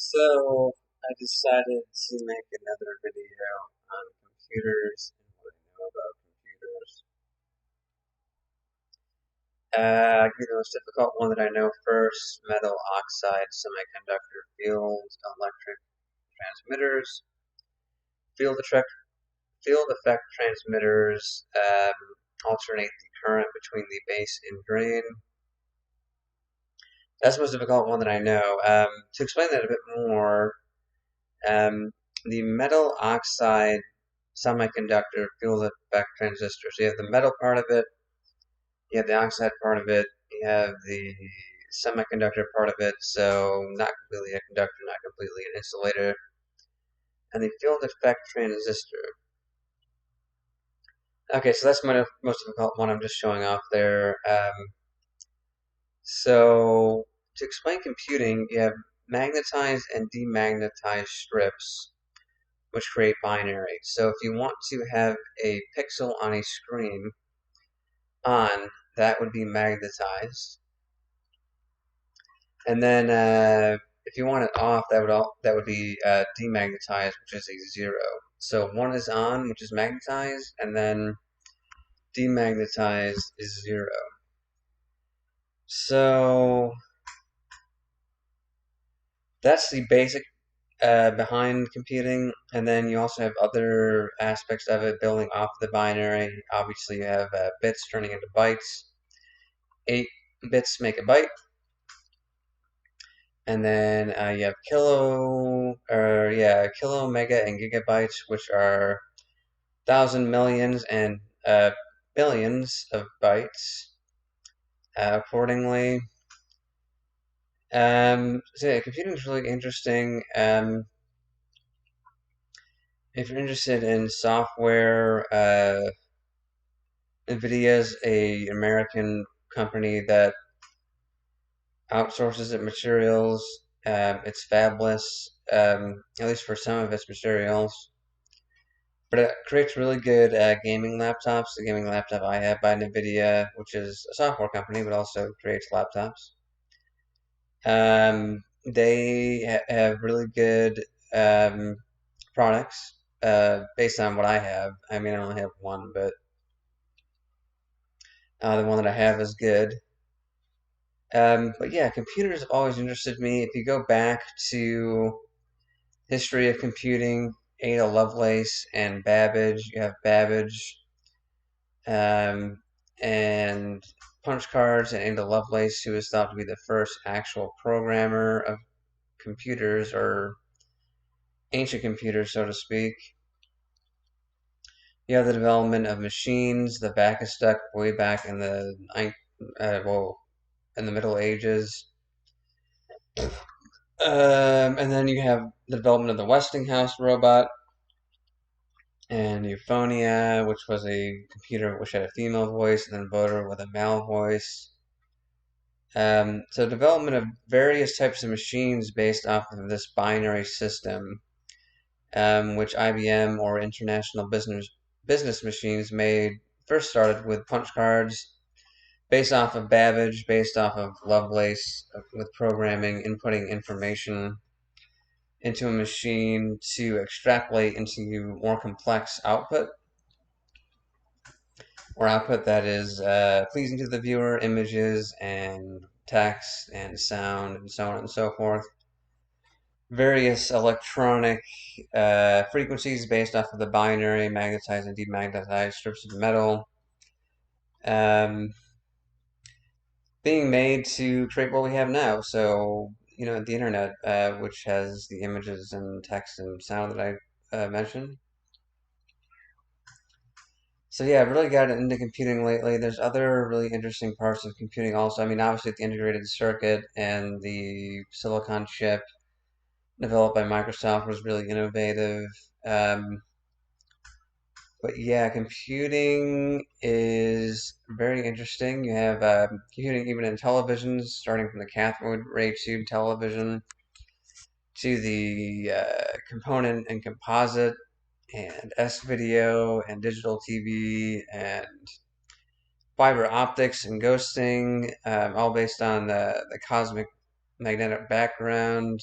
So I decided to make another video on computers and what I know about computers. Give the most difficult one that I know first: metal oxide semiconductor field electric transmitters. Field effect transmitters alternate the current between the base and drain. That's the most difficult one that I know. To explain that a bit more, um, the metal oxide semiconductor field effect transistor. So you have the metal part of it, you have the oxide part of it, you have the semiconductor part of it, so not completely a conductor, not completely an insulator, and the field effect transistor. Okay, so that's my most difficult one I'm just showing off there. So to explain computing, you have magnetized and demagnetized strips, which create binary. So if you want to have a pixel on a screen on, that would be magnetized. And then if you want it off, that would be demagnetized, which is a 0. So one is on, which is magnetized, and then demagnetized is 0. So that's the basic behind computing, and then you also have other aspects of it building off the binary. Obviously, you have bits turning into bytes. 8 bits make a byte, and then you have kilo, mega, and gigabytes, which are thousand, millions, and billions of bytes. Accordingly, so yeah, computing is really interesting. If you're interested in software, Nvidia is a American company that outsources its materials. It's fabless, at least for some of its materials. But it creates really good gaming laptops. The gaming laptop I have by Nvidia, which is a software company, but also creates laptops. They have really good products based on what I have. I mean, I only have one, but the one that I have is good. But yeah, computers have always interested me. If you go back to history of computing, Ada Lovelace and Babbage, you have Babbage um, and punch cards, and Ada Lovelace, who is thought to be the first actual programmer of computers, or ancient computers, so to speak. You have the development of machines. The back is stuck way back in the in the Middle Ages. And then you have the development of the Westinghouse robot and Euphonia, which was a computer which had a female voice, and then Voter with a male voice. So development of various types of machines based off of this binary system, which IBM, or International Business Machines, made, first started with punch cards based off of Babbage, based off of Lovelace, with programming, inputting information into a machine to extrapolate into more complex output, or output that is pleasing to the viewer, images and text and sound and so on and so forth. Various electronic frequencies based off of the binary, magnetized and demagnetized strips of metal, um, being made to create what we have now. So, the internet, which has the images and text and sound that I mentioned. So yeah, I've really gotten into computing lately. There's other really interesting parts of computing also. I mean, obviously the integrated circuit and the silicon chip developed by Microsoft was really innovative. Um, but yeah, computing is very interesting. You have computing even in televisions, starting from the cathode ray tube television to the component and composite and S-video and digital TV and fiber optics and ghosting, all based on the cosmic magnetic background.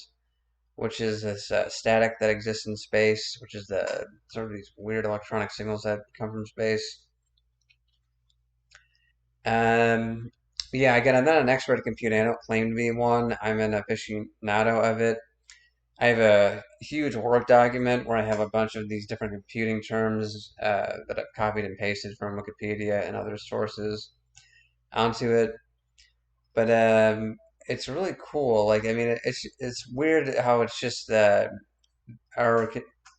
which is this static that exists in space, which is the sort of these weird electronic signals that come from space. Um, yeah, again, I'm not an expert at computing. I don't claim to be one. I'm an aficionado of it. I have a huge Word document where I have a bunch of these different computing terms that I've copied and pasted from Wikipedia and other sources onto it. But it's really cool. Like, I mean, it's weird how it's just our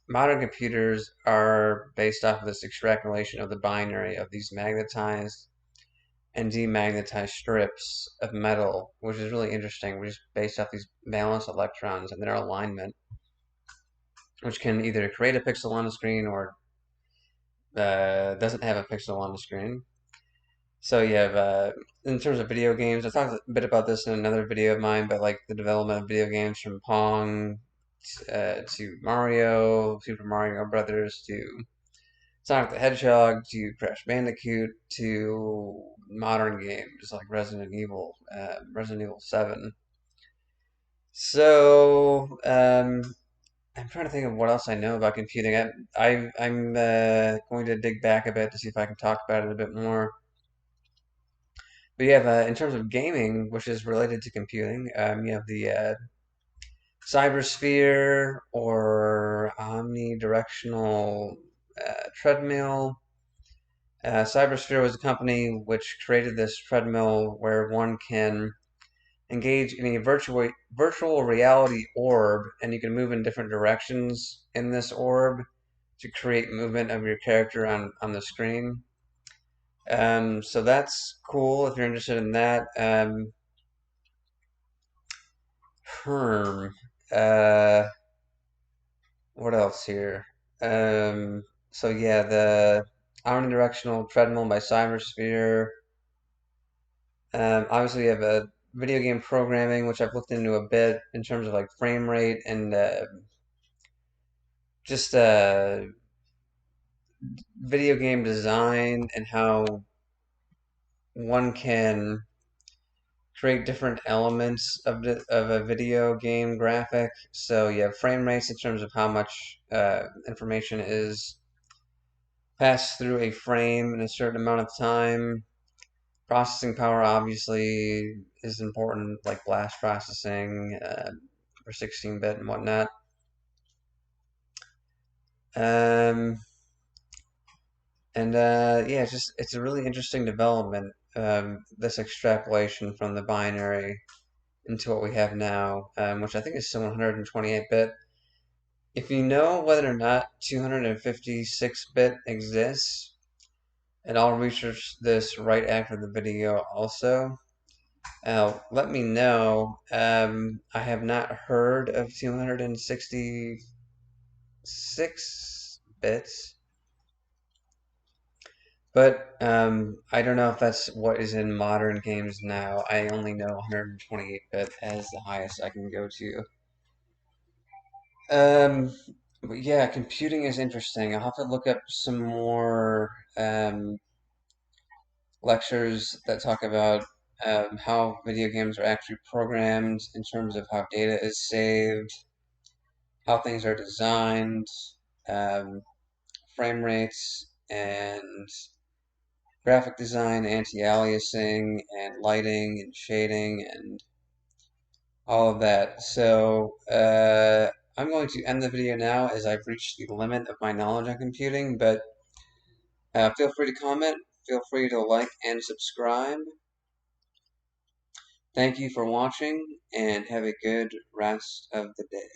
modern computers are based off of this extrapolation of the binary of these magnetized and demagnetized strips of metal, which is really interesting. We're just based off these balanced electrons and their alignment, which can either create a pixel on the screen or doesn't have a pixel on the screen. So you have, in terms of video games, I talked a bit about this in another video of mine, but like the development of video games from Pong to Mario, Super Mario Brothers to Sonic the Hedgehog to Crash Bandicoot to modern games like Resident Evil 7. So, I'm trying to think of what else I know about computing. I'm going to dig back a bit to see if I can talk about it a bit more. But you have, in terms of gaming, which is related to computing, you have the cybersphere or omnidirectional treadmill. Cybersphere was a company which created this treadmill where one can engage in a virtual reality orb, and you can move in different directions in this orb to create movement of your character on the screen. So that's cool if you're interested in that. Herm. Uh, what else here? Um, so yeah, the omnidirectional treadmill by Cybersphere. Obviously, we have a video game programming, which I've looked into a bit in terms of like frame rate and just video game design and how one can create different elements of a video game graphic. So you have frame rates in terms of how much information is passed through a frame in a certain amount of time. Processing power obviously is important, like flash processing for 16-bit and whatnot. Um, and yeah, it's a really interesting development. This extrapolation from the binary into what we have now, which I think is still 128-bit. If you know whether or not 256-bit exists, and I'll research this right after the video also. Let me know. I have not heard of 266 bits, but I don't know if that's what is in modern games now. I only know 128-bit as the highest I can go to. Um, but yeah, computing is interesting. I'll have to look up some more lectures that talk about how video games are actually programmed in terms of how data is saved, how things are designed, um, frame rates, and graphic design, anti-aliasing, and lighting and shading, and all of that. So I'm going to end the video now as I've reached the limit of my knowledge on computing, but feel free to comment, feel free to like and subscribe. Thank you for watching, and have a good rest of the day.